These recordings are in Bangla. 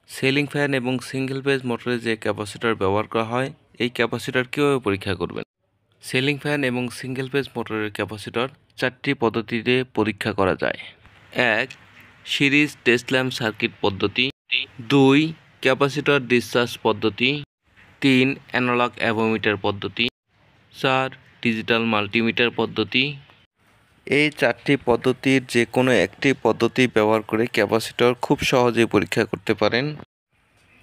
সিলিং ফ্যান এবং সিঙ্গেল ফেজ মোটরে যে ক্যাপাসিটর ব্যবহার করা হয়, এই ক্যাপাসিটর কীভাবে পরীক্ষা করবেন? সিলিং ফ্যান এবং সিঙ্গেল ফেজ মোটরের ক্যাপাসিটর 4টি পদ্ধতিতে পরীক্ষা করা যায়। 1. সিরিজ টেস্ট ল্যাম্প সার্কিট পদ্ধতি। 2. ক্যাপাসিটর ডিসচার্জ পদ্ধতি। 3. অ্যানালগ অ্যাভোমিটার পদ্ধতি। 4. ডিজিটাল মাল্টিমিটার পদ্ধতি। এই 4টি পদ্ধতির যে কোনো একটি পদ্ধতি ব্যবহার করে ক্যাপাসিটর খুব সহজেই পরীক্ষা করতে পারেন।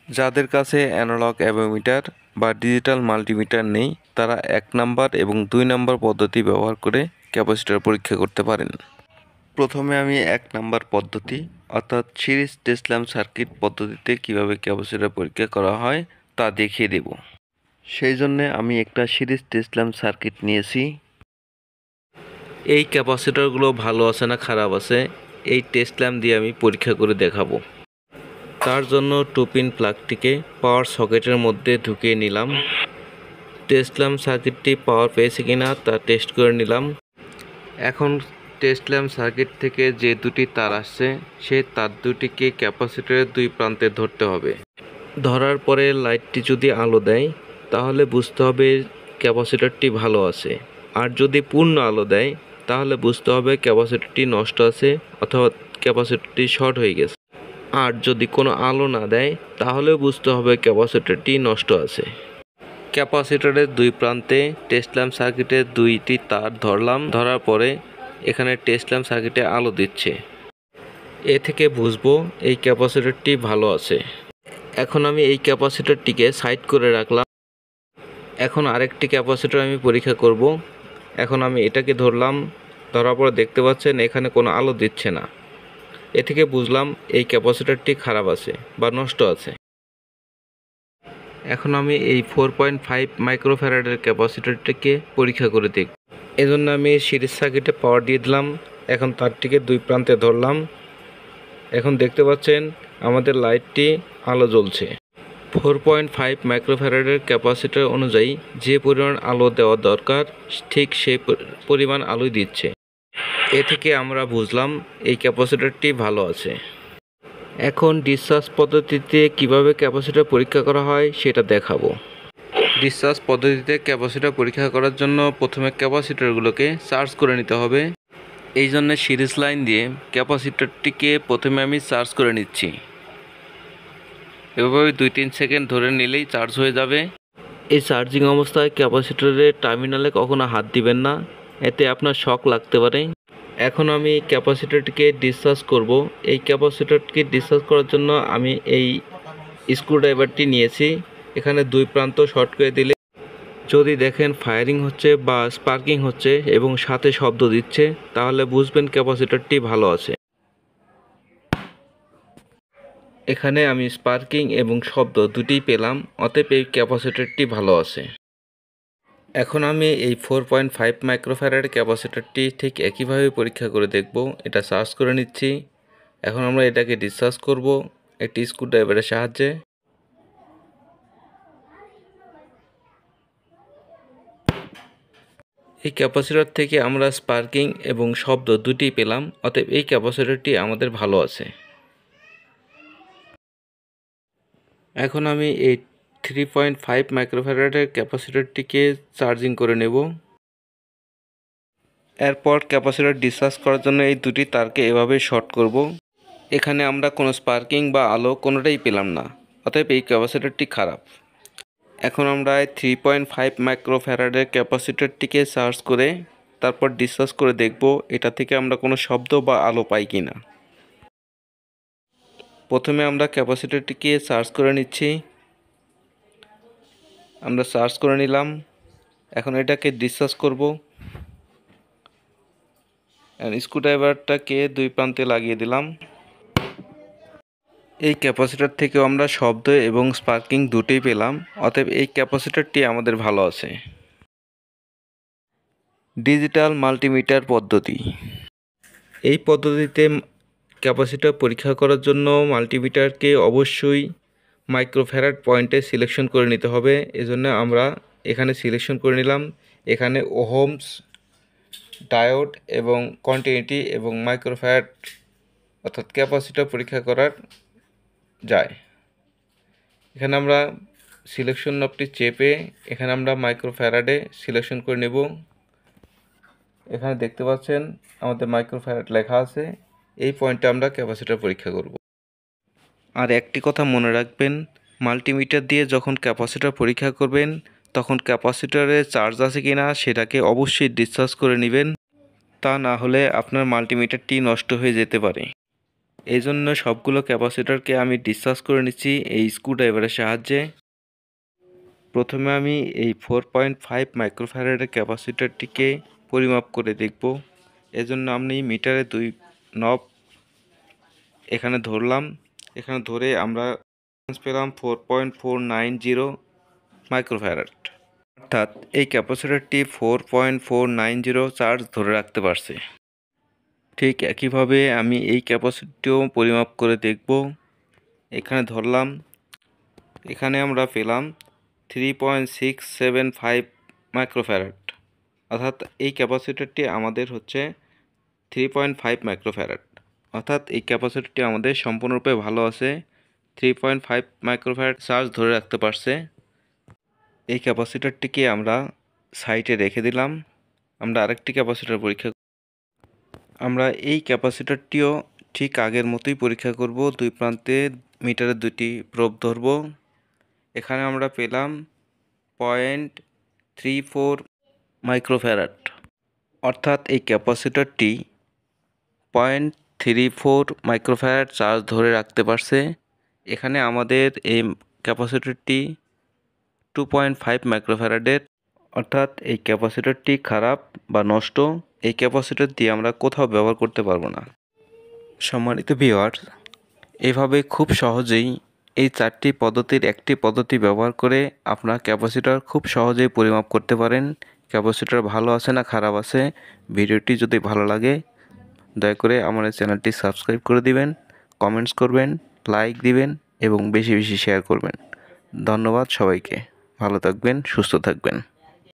যাদের কাছে অ্যানালগ অ্যাভোমিটার বা ডিজিটাল মাল্টিমিটার নেই, তারা 1 নাম্বার এবং 2 নাম্বার পদ্ধতি ব্যবহার করে ক্যাপাসিটর পরীক্ষা করতে পারেন। প্রথমে আমি 1 নাম্বার পদ্ধতি অর্থাৎ সিরিজ টেস্ট ল্যাম্প সার্কিট পদ্ধতিতে কিভাবে ক্যাপাসিটর পরীক্ষা করা হয় তা দেখিয়ে দেব। সেই জন্যে আমি একটা সিরিজ টেস্ট ল্যাম্প সার্কিট নিয়েছি। এই ক্যাপাসিটরগুলো ভালো আছে না খারাপ আছে, এই টেস্ট ল্যাম্প দিয়ে আমি পরীক্ষা করে দেখাবো। তার জন্য 2 পিন প্লাগটিকে পাওয়ার সকেটের মধ্যে ঢুকিয়ে নিলাম। টেস্ট ল্যাম্প সার্কিটটি পাওয়ার পেয়েছে কিনা তা টেস্ট করে নিলাম। এখন টেস্ট ল্যাম্প সার্কিট থেকে যে দুটি তার আসছে, সেই তার দুটিকে ক্যাপাসিটরের 2 প্রান্তে ধরতে হবে। ধরার পরে লাইটটি যদি আলো দেয়, তাহলে বুঝতে হবে ক্যাপাসিটরটি ভালো আছে। আর যদি পূর্ণ আলো দেয়, তাহলে বুঝতে হবে ক্যাপাসিটরটি নষ্ট আছে অথবা ক্যাপাসিটরটি শর্ট হয়ে গেছে। আর যদি কোনো আলো না দেয়, তাহলেও বুঝতে হবে ক্যাপাসিটরটি নষ্ট আছে। ক্যাপাসিটরের 2 প্রান্তে টেস্ট ল্যাম্প সার্কিটের 2টি তার ধরলাম। ধরার পরে এখানে টেস্ট ল্যাম্প সার্কিটে আলো দিচ্ছে। এ থেকে বুঝবো এই ক্যাপাসিটরটি ভালো আছে। এখন আমি এই ক্যাপাসিটরটিকে সাইড করে রাখলাম। এখন আরেকটি ক্যাপাসিটর আমি পরীক্ষা করব। এখন আমি এটাকে ধরলাম। ধরার পরে দেখতে পাচ্ছেন এখানে কোনো আলো দিচ্ছে না। এ থেকে বুঝলাম এই ক্যাপাসিটরটি খারাপ আছে বা নষ্ট আছে। এখন আমি এই 4.5 মাইক্রোফ্যারাডের ক্যাপাসিটরটিকে পরীক্ষা করে দেখব। এজন্য আমি সিরিজ সার্কিটে পাওয়ার দিয়ে দিলাম। এখন তারটিকে 2 প্রান্তে ধরলাম। এখন দেখতে পাচ্ছেন আমাদের লাইটটি আলো জ্বলছে। 4.5 মাইক্রোফ্যারাডের ক্যাপাসিটর অনুযায়ী যে পরিমাণ আলো দেওয়া দরকার, ঠিক সেই পরিমাণ আলোই দিচ্ছে। এ থেকে আমরা বুঝলাম এই ক্যাপাসিটরটি ভালো আছে। এখন ডিসচার্জ পদ্ধতিতে কিভাবে ক্যাপাসিটর পরীক্ষা করা হয় সেটা দেখাবো। ডিসচার্জ পদ্ধতিতে ক্যাপাসিটর পরীক্ষা করার জন্য প্রথমে ক্যাপাসিটরগুলোকে চার্জ করে নিতে হবে। এই জন্য সিরিজ লাইন দিয়ে ক্যাপাসিটরটিকে প্রথমে আমি চার্জ করে নিচ্ছি। এভাবে 2-3 সেকেন্ড ধরে নিলেই চার্জ হয়ে যাবে। এই চার্জিং অবস্থায় ক্যাপাসিটরের টার্মিনালে কখনো হাত দিবেন না, এতে আপনার শক লাগতে পারে। এখন আমি ক্যাপাসিটরটিকে ডিসচার্জ করব। এই ক্যাপাসিটরটিকে ডিসচার্জ করার জন্য আমি এই স্ক্রুড্রাইভারটি নিয়েছি। এখানে 2 প্রান্ত শর্ট করে দিলে যদি দেখেন ফায়ারিং হচ্ছে বা স্পার্কিং হচ্ছে এবং সাথে শব্দ দিচ্ছে, তাহলে বুঝবেন ক্যাপাসিটরটি ভালো আছে। এখানে আমি স্পার্কিং এবং শব্দ দুটিই পেলাম, অতএব এই ক্যাপাসিটরটি ভালো আছে। এখন আমি এই 4.5 মাইক্রোফ্যারাড ক্যাপাসিটরটি ঠিক একইভাবে পরীক্ষা করে দেখব। এটা চার্জ করে নিচ্ছি। এখন আমরা এটাকে ডিসচার্জ করব একটি স্ক্রুড্রাইভারের সাহায্যে। এই ক্যাপাসিটর থেকে আমরা স্পার্কিং এবং শব্দ দুটিই পেলাম, অতএব এই ক্যাপাসিটরটি আমাদের ভালো আছে। এখন আমি এই 3.5 মাইক্রোফ্যারাডের ক্যাপাসিটরটিকে চার্জিং করে নেব। এরপর ক্যাপাসিটর ডিসচার্জ করার জন্য এই দুটি তারকে এভাবে শর্ট করব। এখানে আমরা কোনো স্পার্কিং বা আলো কোনোটাই পেলাম না, অতএব এই ক্যাপাসিটরটি খারাপ। এখন আমরা 3.5 মাইক্রোফ্যারাডের ক্যাপাসিটরটিকে চার্জ করে তারপর ডিসচার্জ করে দেখব এটা থেকে আমরা কোনো শব্দ বা আলো পাই কিনা। প্রথমে আমরা ক্যাপাসিটরটিকে চার্জ করে নিচ্ছি। আমরা চার্জ করে নিলাম। এখন এটাকে ডিসচার্জ করব। স্ক্রুড্রাইভারটাকে 2 প্রান্তে লাগিয়ে দিলাম। এই ক্যাপাসিটর থেকেও আমরা শব্দ এবং স্পার্কিং দুটোই পেলাম, অতএব এই ক্যাপাসিটরটি আমাদের ভালো আছে। ডিজিটাল মাল্টিমিটার পদ্ধতি। এই পদ্ধতিতে ক্যাপাসিটর পরীক্ষা করার জন্য মাল্টিমিটারকে অবশ্যই মাইক্রোফ্যারাড পয়েন্টে সিলেকশন করে নিতে হবে। এজন্য আমরা এখানে সিলেকশন করে নিলাম। এখানে ওহমস, ডায়োড এবং কন্টিনিউটি এবং মাইক্রোফ্যারাড অর্থাৎ ক্যাপাসিটর পরীক্ষা করার যায়। এখানে আমরা সিলেকশন নবটি চেপে এখানে আমরা মাইক্রোফ্যারাডে সিলেকশন করে নেব। এখানে দেখতে পাচ্ছেন আমাদের মাইক্রোফ্যারাড লেখা আছে। এই পয়েন্টে আমরা ক্যাপাসিটর পরীক্ষা করব। আর একটি কথা মনে রাখবেন, মাল্টিমিটার দিয়ে যখন ক্যাপাসিটর পরীক্ষা করবেন তখন ক্যাপাসিটরে চার্জ আছে কিনা সেটাকে অবশ্যই ডিসচার্জ করে নেবেন, তা না হলে আপনার মাল্টিমিটারটি নষ্ট হয়ে যেতে পারে। এই জন্য সবগুলো ক্যাপাসিটরকে আমি ডিসচার্জ করে নিচ্ছি এই স্ক্রুড্রাইভারের সাহায্যে। প্রথমে আমি এই 4.5 মাইক্রোফ্যারাডের ক্যাপাসিটরটিকে পরিমাপ করে দেখব। এজন্য আমি মিটারে 2 নব এখানে ধরলাম। এখানে ধরে আমরা পেলাম 4.490 মাইক্রোফ্যারাড, অর্থাৎ এই ক্যাপাসিটরটি 4.490 চার্জ ধরে রাখতে পারছে। ঠিক একইভাবে আমি এই ক্যাপাসিটিও পরিমাপ করে দেখব। এখানে ধরলাম, এখানে আমরা পেলাম 3.675 মাইক্রোফ্যারাড, অর্থাৎ এই ক্যাপাসিটরটি আমাদের হচ্ছে 3.5 মাইক্রোফ্যারাড, অর্থাৎ এই ক্যাপাসিটরটি আমাদের সম্পূর্ণরূপে ভালো আছে। 3.5 মাইক্রোফ্যারাড চার্জ ধরে রাখতে পারছে। এই ক্যাপাসিটরটিকে আমরা সাইডে রেখে দিলাম। আমরা আরেকটি ক্যাপাসিটর পরীক্ষা আমরা এই ক্যাপাসিটরটিও ঠিক আগের মতোই পরীক্ষা করব। দুই প্রান্তে মিটারের দুটি প্রোব ধরব। এখানে আমরা পেলাম 0.34 মাইক্রোফ্যারাড, অর্থাৎ এই ক্যাপাসিটরটি 0.34 মাইক্রোফ্যারাড চার্জ ধরে রাখতে পারছে। এখানে আমাদের এই ক্যাপাসিটরটি 2.5 মাইক্রোফ্যারাডের, অর্থাৎ এই ক্যাপাসিটরটি খারাপ বা নষ্ট। এই ক্যাপাসিটর দিয়ে আমরা কোথাও ব্যবহার করতে পারবো না। সম্মানিত ভিউয়ার্স, এভাবে খুব সহজেই এই 4টি পদ্ধতির একটি পদ্ধতি ব্যবহার করে আপনার ক্যাপাসিটর খুব সহজেই পরিমাপ করতে পারেন ক্যাপাসিটর ভালো আছে না খারাপ আছে। ভিডিওটি যদি ভালো লাগে দয়া করে আমার চ্যানেলটি সাবস্ক্রাইব করে দিবেন, কমেন্টস করবেন, লাইক দিবেন এবং বেশি বেশি শেয়ার করবেন। ধন্যবাদ সবাইকে। ভালো থাকবেন, সুস্থ থাকবেন।